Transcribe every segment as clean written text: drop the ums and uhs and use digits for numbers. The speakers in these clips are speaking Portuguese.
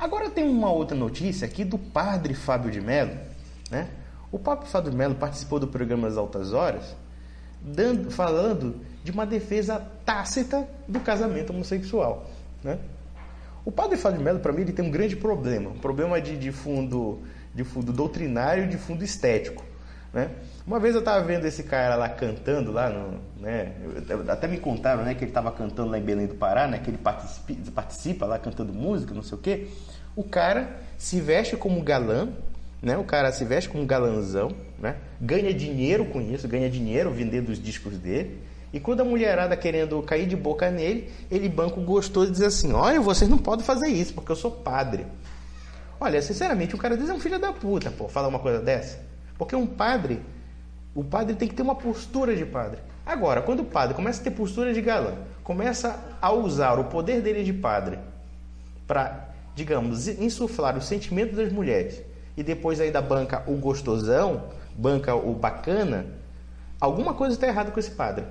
Agora tem uma outra notícia aqui do padre Fábio de Mello, né? O padre Fábio de Mello participou do programa As Altas Horas, falando de uma defesa tácita do casamento homossexual, né? O padre Fábio de Mello, para mim, ele tem um grande problema, um problema de fundo doutrinário e de fundo estético, né? Uma vez eu estava vendo esse cara lá cantando lá, né? Até me contaram, né, que ele estava cantando lá em Belém do Pará, né, que ele participa lá cantando música, não sei o quê. O cara se veste como galã, né? O cara se veste como galãzão, né? Ganha dinheiro com isso, ganha dinheiro vendendo os discos dele. E quando a mulherada querendo cair de boca nele, ele banca o gostoso e diz assim: olha, vocês não podem fazer isso, porque eu sou padre. Olha, sinceramente, o cara diz é um filho da puta, pô, falar uma coisa dessa. Porque o padre tem que ter uma postura de padre. Agora, quando o padre começa a ter postura de galã, começa a usar o poder dele de padre para, digamos, insuflar o sentimento das mulheres, e depois ainda banca o gostosão, banca o bacana, alguma coisa está errada com esse padre.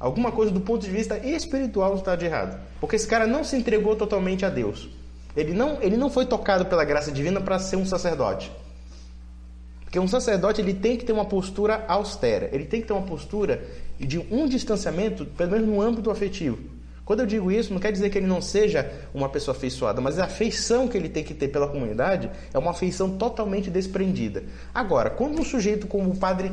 Alguma coisa do ponto de vista espiritual está de errado. Porque esse cara não se entregou totalmente a Deus. Ele não foi tocado pela graça divina para ser um sacerdote. Porque um sacerdote, ele tem que ter uma postura austera. Ele tem que ter uma postura de um distanciamento, pelo menos no âmbito afetivo. Quando eu digo isso, não quer dizer que ele não seja uma pessoa afeiçoada, mas a afeição que ele tem que ter pela comunidade é uma afeição totalmente desprendida. Agora, quando um sujeito como o padre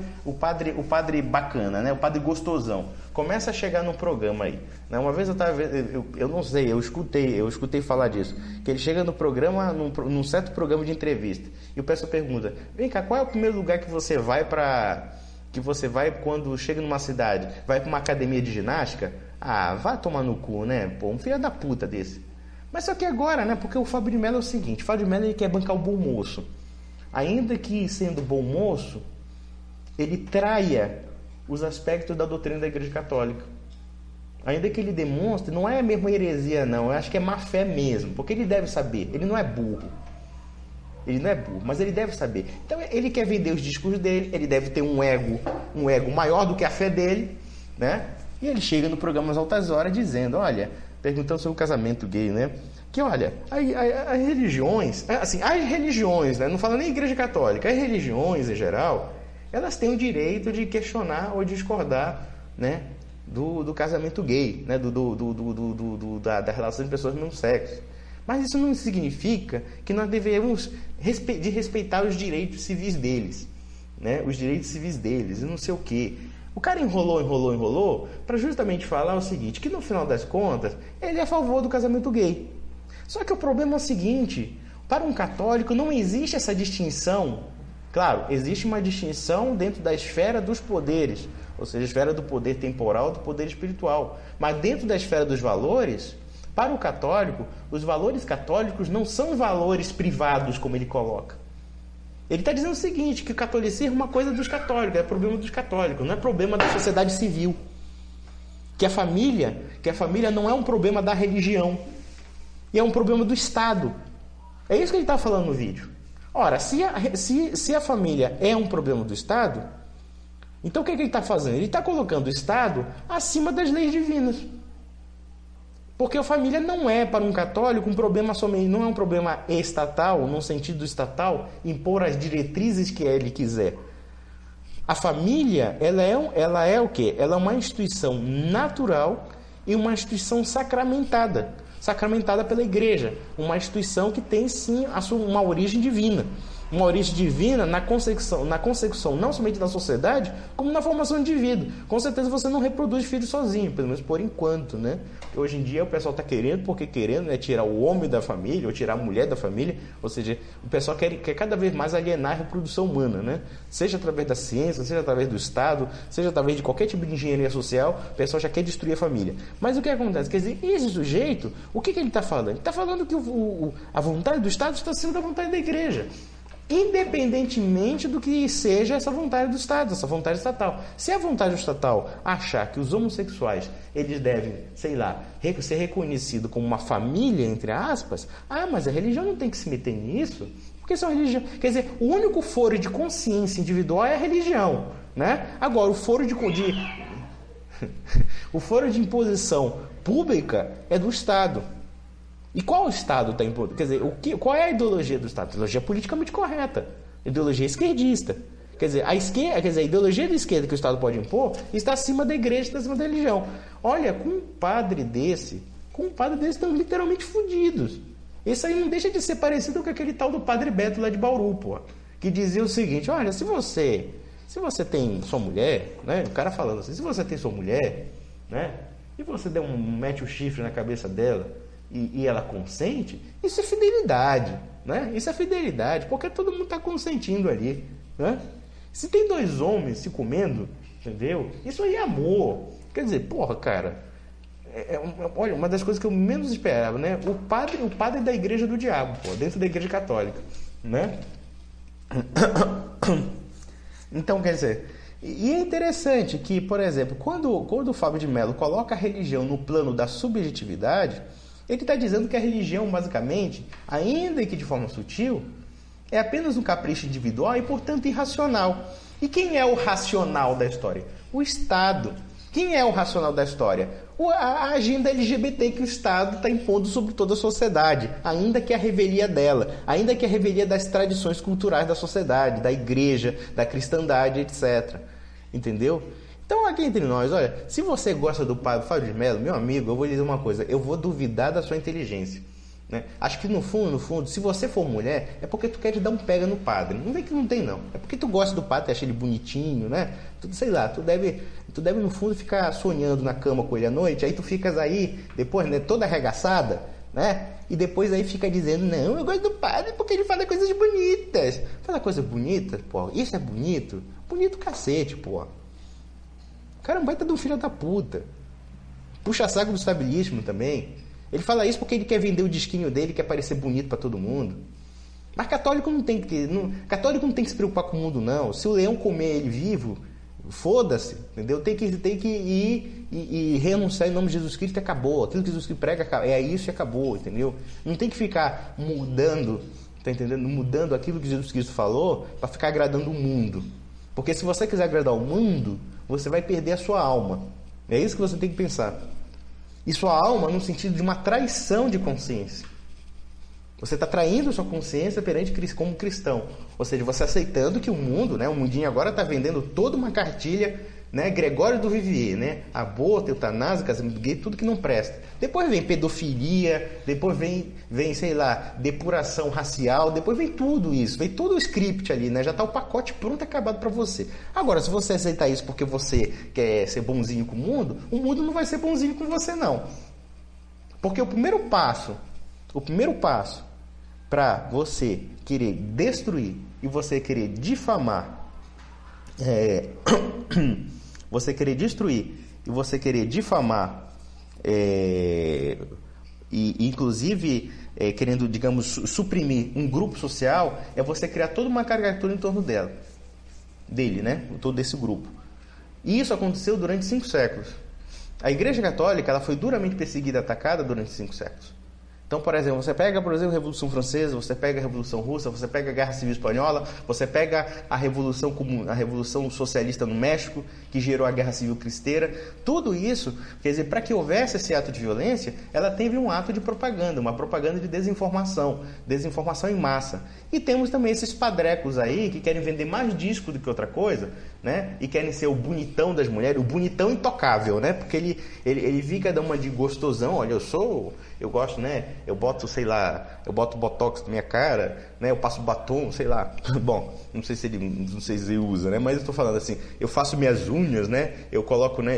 bacana, né, o padre gostosão, começa a chegar num programa aí, né, uma vez eu estava vendo, eu não sei, eu escutei falar disso, que ele chega no programa, num certo programa de entrevista, e o pessoal pergunta: vem cá, qual é o primeiro lugar que você vai quando chega numa cidade? Vai para uma academia de ginástica? Ah, vá tomar no cu, né? Pô, um filho da puta desse. Mas só que agora, né? Porque o Fábio de Mello é o seguinte: o Fábio de Mello, ele quer bancar o bom moço. Ainda que sendo bom moço, ele traia os aspectos da doutrina da Igreja Católica. Ainda que ele demonstre, não é mesmo heresia, não. Eu acho que é má fé mesmo. Porque ele deve saber. Ele não é burro. Ele não é burro, mas ele deve saber. Então ele quer vender os discos dele, ele deve ter um ego maior do que a fé dele, né? E ele chega no programa As Altas Horas dizendo, olha, perguntando sobre o casamento gay, né? Que olha, as religiões, né? Não fala nem Igreja Católica, as religiões em geral, elas têm o direito de questionar ou discordar, né? Do casamento gay, né? Da relação de pessoas do mesmo sexo. Mas isso não significa que nós devemos respeitar os direitos civis deles, né? Os direitos civis deles e não sei o quê. O cara enrolou para justamente falar o seguinte, que no final das contas ele é a favor do casamento gay. Só que o problema é o seguinte: para um católico não existe essa distinção. Claro, existe uma distinção dentro da esfera dos poderes, ou seja, a esfera do poder temporal e do poder espiritual. Mas dentro da esfera dos valores, para o católico, os valores católicos não são valores privados, como ele coloca. Ele está dizendo o seguinte, que o catolicismo é uma coisa dos católicos, é problema dos católicos, não é problema da sociedade civil. Que a família não é um problema da religião, e é um problema do Estado. É isso que ele está falando no vídeo. Ora, se a família é um problema do Estado, então o que ele está fazendo? Ele está colocando o Estado acima das leis divinas. Porque a família não é, para um católico, um problema somente, não é um problema estatal, no sentido estatal, impor as diretrizes que ele quiser. A família, ela é o quê? Ela é uma instituição natural e uma instituição sacramentada pela Igreja, uma instituição que tem sim uma origem divina. Uma origem divina na consecução não somente da sociedade, como na formação de indivíduo. Com certeza você não reproduz filhos sozinho, pelo menos por enquanto, né? Hoje em dia o pessoal está querendo, né, tirar o homem da família, ou tirar a mulher da família, ou seja, o pessoal quer cada vez mais alienar a reprodução humana, né? Seja através da ciência, seja através do Estado, seja através de qualquer tipo de engenharia social, o pessoal já quer destruir a família. Mas o que acontece? Quer dizer, esse sujeito, o que ele está falando? Ele está falando que a vontade do Estado está acima da vontade da Igreja. Independentemente do que seja essa vontade do Estado, essa vontade estatal. Se a vontade estatal achar que os homossexuais eles devem, sei lá, ser reconhecidos como uma família, entre aspas, mas a religião não tem que se meter nisso, porque isso é uma religião. Quer dizer, o único foro de consciência individual é a religião, né? Agora, o foro o foro de imposição pública é do Estado. E qual Estado está impondo? Quer dizer, qual é a ideologia do Estado? A ideologia politicamente correta. Ideologia esquerdista. Quer dizer, a ideologia da esquerda que o Estado pode impor está acima da igreja, está acima da religião. Olha, com um padre desse estão literalmente fodidos. Isso aí não deixa de ser parecido com aquele tal do Padre Beto lá de Bauru, pô, que dizia o seguinte: olha, se você tem sua mulher, né? O cara falando assim, se você tem sua mulher, né? E você mete o chifre na cabeça dela e ela consente, isso é fidelidade, né? Isso é fidelidade, porque todo mundo está consentindo ali, né? Se tem dois homens se comendo, entendeu? Isso aí é amor. Quer dizer, porra, cara, olha, uma das coisas que eu menos esperava, né? O padre da igreja do diabo, pô, dentro da igreja católica, né? Então, quer dizer, e é interessante que, por exemplo, quando o Fábio de Mello coloca a religião no plano da subjetividade, ele está dizendo que a religião, basicamente, ainda que de forma sutil, é apenas um capricho individual e, portanto, irracional. E quem é o racional da história? O Estado. Quem é o racional da história? A agenda LGBT que o Estado está impondo sobre toda a sociedade, ainda que a revelia dela, ainda que a revelia das tradições culturais da sociedade, da igreja, da cristandade, etc. Entendeu? Então, aqui entre nós, olha, se você gosta do padre Fábio de Mello, meu amigo, eu vou lhe dizer uma coisa, eu vou duvidar da sua inteligência. Né? Acho que no fundo, se você for mulher, é porque tu quer te dar um pega no padre. Não vem que não tem, não. É porque tu gosta do padre, acha ele bonitinho, né? Sei lá, tu deve no fundo ficar sonhando na cama com ele à noite, aí tu ficas aí, depois, né, toda arregaçada, né? E depois aí fica dizendo, não, eu gosto do padre porque ele fala coisas bonitas. Fala coisa bonita, pô, isso é bonito? Bonito cacete, pô. O cara é um baita de um filho da puta. Puxa saco do estabilismo também. Ele fala isso porque ele quer vender o disquinho dele, quer parecer bonito para todo mundo. Mas católico não tem que se preocupar com o mundo, não. Se o leão comer ele vivo, foda-se, entendeu? Tem que ir e renunciar em nome de Jesus Cristo e acabou. Aquilo que Jesus Cristo prega é isso e acabou, entendeu? Não tem que ficar mudando, tá entendendo? Mudando aquilo que Jesus Cristo falou para ficar agradando o mundo. Porque se você quiser agradar o mundo, você vai perder a sua alma. É isso que você tem que pensar. E sua alma no sentido de uma traição de consciência. Você está traindo sua consciência perante como cristão. Ou seja, você aceitando que o mundo, né, o mundinho agora está vendendo toda uma cartilha, né, Gregório do Vivier, né, aborto, eutanásia, casamento gay, tudo que não presta. Depois vem pedofilia, depois vem, sei lá, depuração racial, depois vem tudo isso, vem todo o script ali, né, já está o pacote pronto e acabado para você. Agora, se você aceitar isso porque você quer ser bonzinho com o mundo não vai ser bonzinho com você, não. Porque o primeiro passo para você querer destruir e você querer difamar, você querer destruir e você querer difamar, e inclusive querendo, digamos, suprimir um grupo social, é você criar toda uma caricatura em torno dele, né? Todo esse grupo. E isso aconteceu durante 5 séculos. A Igreja Católica ela foi duramente perseguida e atacada durante 5 séculos. Então, por exemplo, você pega, por exemplo, a Revolução Francesa, você pega a Revolução Russa, você pega a Guerra Civil Espanhola, você pega a Revolução Socialista no México, que gerou a Guerra Civil Cristeira. Tudo isso, quer dizer, para que houvesse esse ato de violência, ela teve um ato de propaganda, uma propaganda de desinformação em massa. E temos também esses padrecos aí que querem vender mais disco do que outra coisa, né? E querem ser o bonitão das mulheres, o bonitão intocável, né? Porque ele fica dando uma de gostosão, olha, eu gosto, né? Eu boto, sei lá, eu boto botox na minha cara, né? Eu passo batom, sei lá. Bom, não sei se ele usa, né? Mas eu tô falando assim, eu faço minhas unhas, né? Eu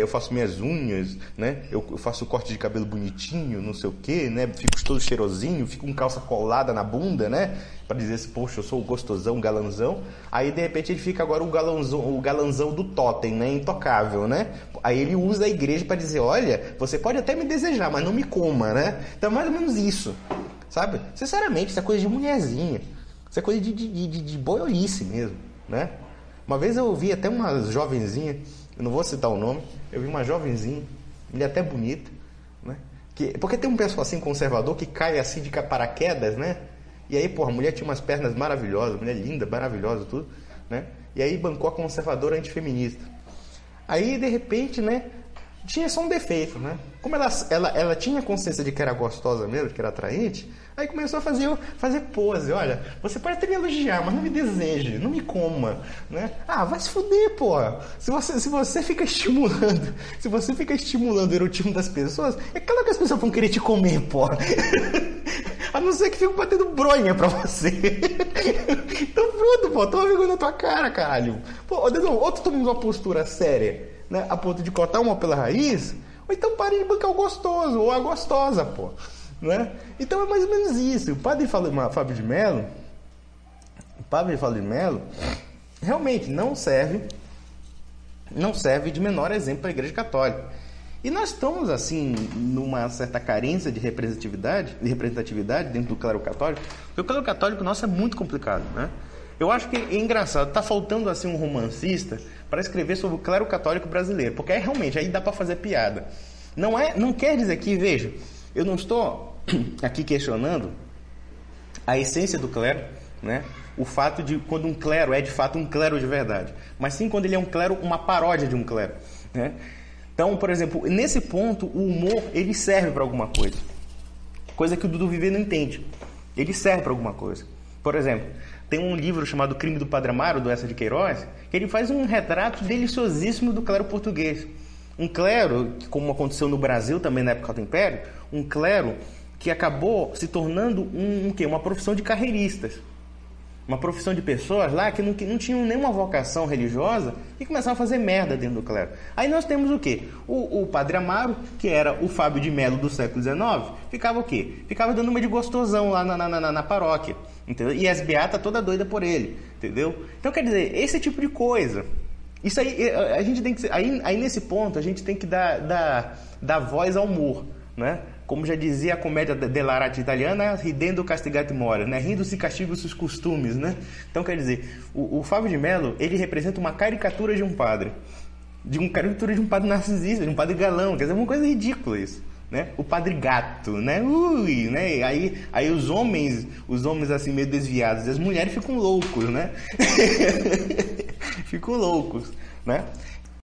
faço minhas unhas, né? Eu faço o corte de cabelo bonitinho, não sei o quê, né? Fico todo cheirosinho, fico com calça colada na bunda, né? Pra dizer assim, poxa, eu sou o gostosão, o galanzão. Aí, de repente, ele fica agora o galanzão do totem, né? Intocável, né? Aí ele usa a igreja para dizer, olha, você pode até me desejar, mas não me coma, né? Então, mais ou menos isso, sabe? Sinceramente, isso é coisa de mulherzinha. Isso é coisa de boiolice mesmo, né? Uma vez eu vi até uma jovenzinha, eu não vou citar o nome, eu vi uma jovenzinha, mulher até bonita, né? Porque tem um pessoal assim conservador que cai assim de paraquedas, né? E aí, porra, a mulher tinha umas pernas maravilhosas, mulher linda, maravilhosa, tudo, né? E aí bancou a conservadora antifeminista. Aí, de repente, né? tinha só um defeito, né? Como ela tinha consciência de que era gostosa mesmo, que era atraente, aí começou a fazer pose. Olha, você pode até me elogiar, mas não me deseje, não me coma, né? Ah, vai se fuder, porra. Se você fica estimulando, o erotismo das pessoas, é claro que as pessoas vão querer te comer, porra. A não ser que fique batendo bronha pra você. Então pronto, pô, toma vergonha na tua cara, caralho. Pô, ou tu toma uma postura séria, né, a ponto de cortar uma pela raiz, ou então pare de bancar o gostoso, ou a gostosa, pô. Né? Então é mais ou menos isso. O padre Fábio de Mello realmente não serve de menor exemplo para a Igreja Católica. E nós estamos, assim, numa certa carência de representatividade dentro do clero católico, porque o clero católico nosso é muito complicado, né? Eu acho que é engraçado, tá faltando, assim, um romancista para escrever sobre o clero católico brasileiro, porque aí realmente, aí dá para fazer piada. Não quer dizer que, veja, eu não estou aqui questionando a essência do clero, né? O fato de quando um clero é de fato um clero de verdade, mas sim quando ele é um clero, uma paródia de um clero, né? Então, por exemplo, nesse ponto, o humor, ele serve para alguma coisa que o Dudu Vivier não entende. Ele serve para alguma coisa. Por exemplo, tem um livro chamado Crime do Padre Amaro, do Eça de Queiroz, que ele faz um retrato deliciosíssimo do clero português. Um clero, como aconteceu no Brasil também na época do Império, um clero que acabou se tornando uma profissão de carreiristas. Uma profissão de pessoas lá que não tinham nenhuma vocação religiosa e começaram a fazer merda dentro do clero. Aí nós temos o quê? O Padre Amaro, que era o Fábio de Mello do século XIX, ficava o quê? Ficava dando uma de gostosão lá na paróquia, entendeu? E as beatas toda doida por ele, entendeu? Então, quer dizer, esse tipo de coisa. Isso aí, a gente tem que... Aí nesse ponto, a gente tem que dar voz ao humor, né? Como já dizia a comédia dell'arte italiana, ridendo castigati mores, né? Rindo-se castiga seus costumes, né? Então, quer dizer, o Fábio de Mello, ele representa uma caricatura de um padre. Caricatura de um padre narcisista, de um padre galão. Quer dizer, é uma coisa ridícula isso, né? O padre gato, né? Né? Aí os homens assim meio desviados, e as mulheres ficam loucos, né? Ficam loucos, né?